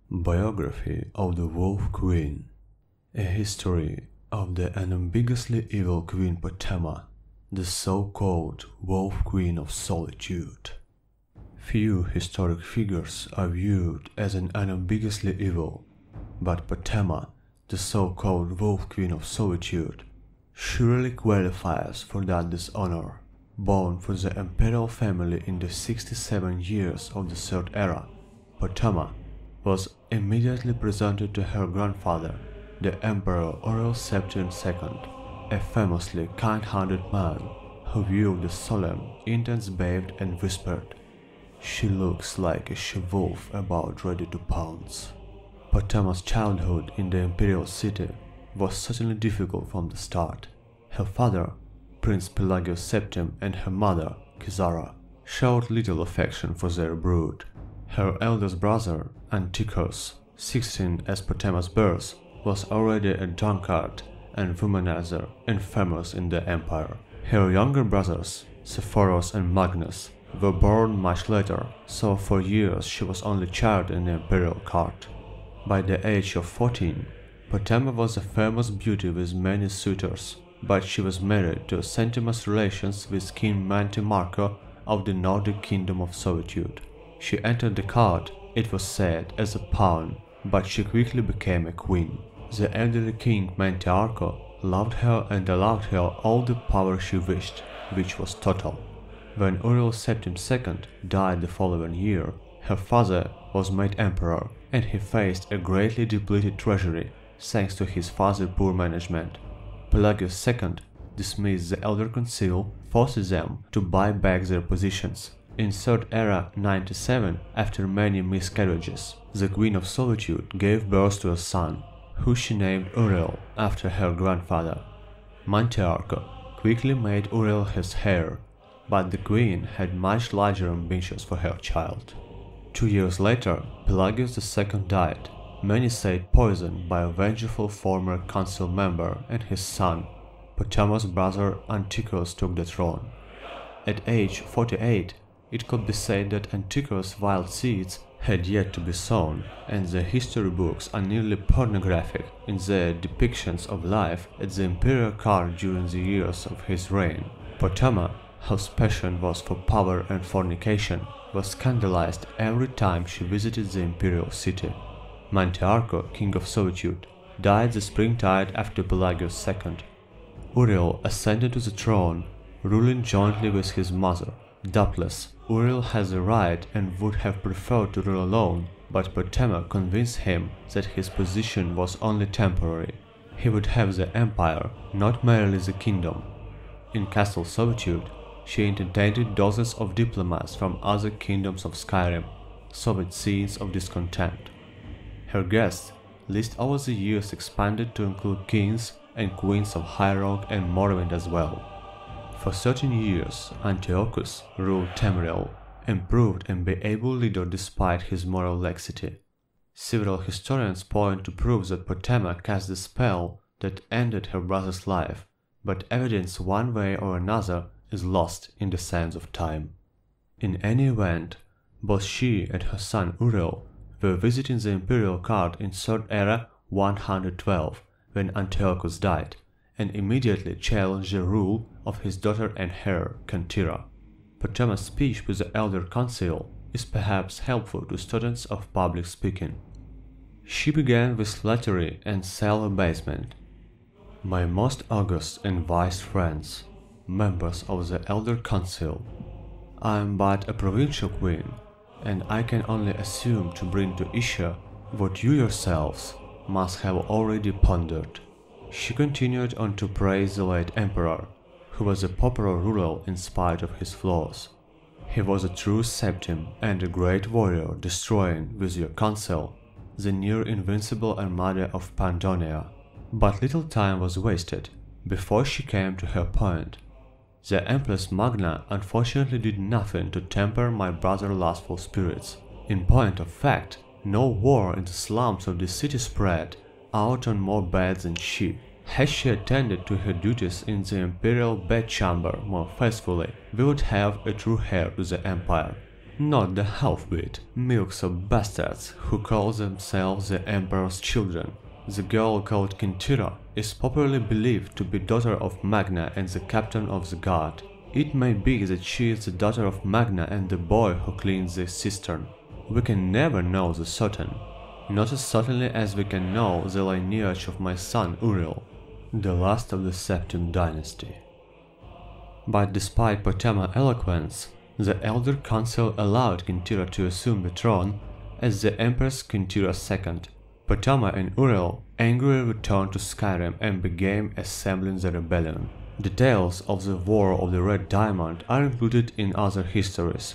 Biography of the Wolf Queen. A history of the unambiguously evil Queen Potema, the so-called Wolf Queen of Solitude. Few historic figures are viewed as an unambiguously evil, but Potema, the so-called Wolf Queen of Solitude, surely qualifies for that dishonor. Born for the imperial family in the 67 years of the Third Era, Potema was immediately presented to her grandfather, the Emperor Aurel Septim II, a famously kind-hearted man who viewed the solemn, intense bathed and whispered, "She looks like a she-wolf about ready to pounce." Potema's childhood in the imperial city was certainly difficult from the start. Her father, Prince Pelagius Septim, and her mother, Kizara, showed little affection for their brood. Her eldest brother, Antichos, 16 as Potema's birth, was already a drunkard and womanizer and famous in the empire. Her younger brothers, Sephoros and Magnus, were born much later, so for years she was only child in the imperial court. By the age of 14, Potema was a famous beauty with many suitors, but she was married to sentimental relations with King Mantimarco of the Nordic Kingdom of Solitude. She entered the court, it was said, as a pawn, but she quickly became a queen. The elderly king Mantiarco loved her and allowed her all the power she wished, which was total. When Aurel Septim II died the following year, her father was made emperor, and he faced a greatly depleted treasury thanks to his father's poor management. Pelagius II dismissed the elder council, forced them to buy back their positions. In Third Era 97, after many miscarriages, the Queen of Solitude gave birth to a son, who she named Aurel after her grandfather. Mantiarco quickly made Aurel his heir, but the queen had much larger ambitions for her child. 2 years later, Pelagius II died, many said poisoned by a vengeful former council member, and his son, Potema's brother Antichos, took the throne. At age 48, it could be said that Antichos' wild seeds had yet to be sown, and the history books are nearly pornographic in their depictions of life at the imperial court during the years of his reign. Potema, whose passion was for power and fornication, was scandalized every time she visited the imperial city. Mantiarco, king of Solitude, died the springtide after Pelagius II. Aurel ascended to the throne, ruling jointly with his mother. Doubtless, Aurel has a right and would have preferred to rule alone, but Potema convinced him that his position was only temporary. He would have the empire, not merely the kingdom. In Castle Solitude, she entertained dozens of diplomats from other kingdoms of Skyrim, sowed seeds of discontent. Her guest list over the years expanded to include kings and queens of High Rock and Morrowind as well. For 13 years, Antiochus ruled Tamriel, and proved an able leader despite his moral laxity. Several historians point to prove that Potema cast the spell that ended her brother's life, but evidence one way or another is lost in the sands of time. In any event, both she and her son Aurel were visiting the imperial court in Third Era 112 when Antiochus died, and immediately challenged the rule of his daughter and heir, Kantira. Potema's speech with the elder council is perhaps helpful to students of public speaking. She began with flattery and self-abasement. "My most august and wise friends, members of the elder council, I am but a provincial queen, and I can only assume to bring to issue what you yourselves must have already pondered." She continued on to praise the late emperor, who was a popular ruler in spite of his flaws. He was a true Septim and a great warrior, destroying, with your counsel, the near-invincible armada of Pandonia. But little time was wasted before she came to her point. "The Empress Magna unfortunately did nothing to temper my brother's lustful spirits. In point of fact, no war in the slums of the city spread out on more beds than she. Had she attended to her duties in the imperial bedchamber more faithfully, we would have a true heir to the empire. not the half-wit, milks of bastards who call themselves the Emperor's children. The girl called Kintira is popularly believed to be daughter of Magna and the captain of the guard. It may be that she is the daughter of Magna and the boy who cleans the cistern. We can never know the certain, not as certainly as we can know the lineage of my son Uriel, the last of the Septim dynasty. But despite Potema's eloquence, the Elder Council allowed Kintira to assume the throne as the Empress Kintira II. Potema and Uriel angrily returned to Skyrim and began assembling the rebellion. Details of the War of the Red Diamond are included in other histories.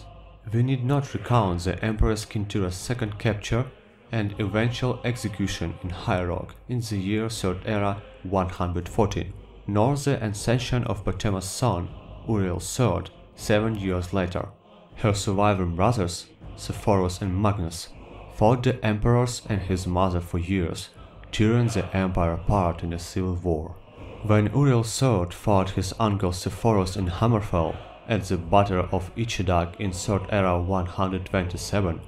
We need not recount the Empress Kintira II capture and eventual execution in High Rock in the year Third Era 114, nor the ascension of Potema's son, Uriel III, 7 years later. Her surviving brothers, Sepphoros and Magnus, fought the emperors and his mother for years, tearing the empire apart in a civil war. When Uriel III fought his uncle Sepphoros in Hammerfell at the Battle of Ichedag in Third Era 127,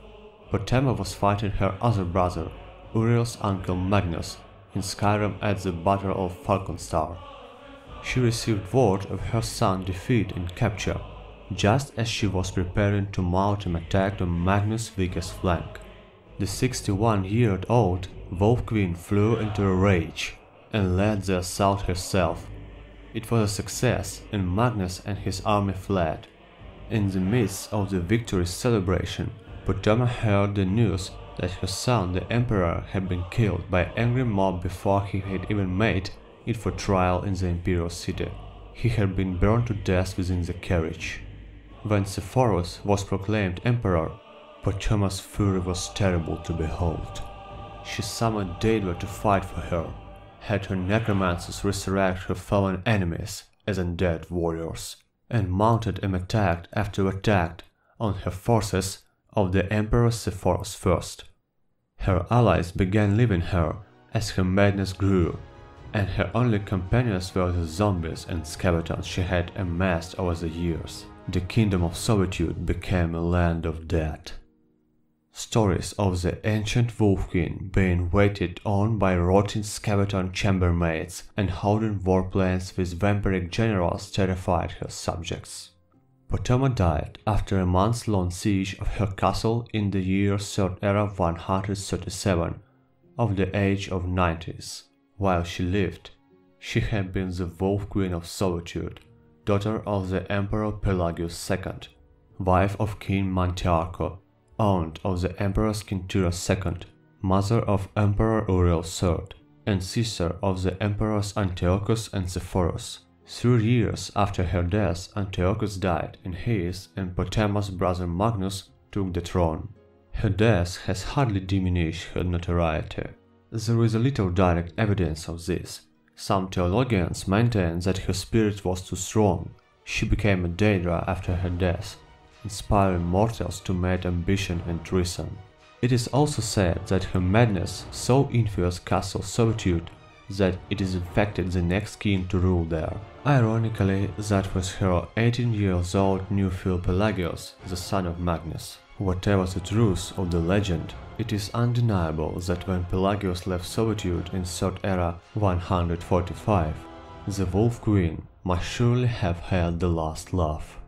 Potema was fighting her other brother, Uriel's uncle Magnus, in Skyrim at the Battle of Falkenstar. She received word of her son's defeat and capture, just as she was preparing to mount an attack on Magnus' weakest flank. The 61-year-old Wolf Queen flew into a rage and led the assault herself. It was a success, and Magnus and his army fled. In the midst of the victory celebration, Potema heard the news that her son, the Emperor, had been killed by an angry mob before he had even made it for trial in the imperial city. He had been burned to death within the carriage. When Sepphoros was proclaimed Emperor, Potema's fury was terrible to behold. She summoned Daedra to fight for her, had her necromancers resurrect her fallen enemies as undead warriors, and mounted an attack after attack on her forces of the Emperor Sepphoros I. Her allies began leaving her as her madness grew, and her only companions were the zombies and skeletons she had amassed over the years. The kingdom of Solitude became a land of dead. Stories of the ancient Wolf Queen being waited on by rotting skeleton chambermaids and holding war plans with vampiric generals terrified her subjects. Potema died after a months-long siege of her castle in the year Third Era 137, of the age of 90s. While she lived, she had been the Wolf Queen of Solitude, daughter of the Emperor Pelagius II, wife of King Mantiarco, aunt of the Empress Kintira II, mother of Emperor Uriel III, and sister of the Emperors Antiochus and Sepphoros. 3 years after her death, Antiochus died, and his and Potema's brother Magnus took the throne. Her death has hardly diminished her notoriety. There is a little direct evidence of this. Some theologians maintain that her spirit was too strong. She became a Daedra after her death, inspiring mortals to mad ambition and treason. It is also said that her madness so influenced Castle Solitude that it is infected the next king to rule there. Ironically, that was her 18-year-old nephew Pelagius, the son of Magnus. Whatever the truth of the legend, it is undeniable that when Pelagius left Solitude in Third Era 145, the Wolf Queen must surely have had the last laugh.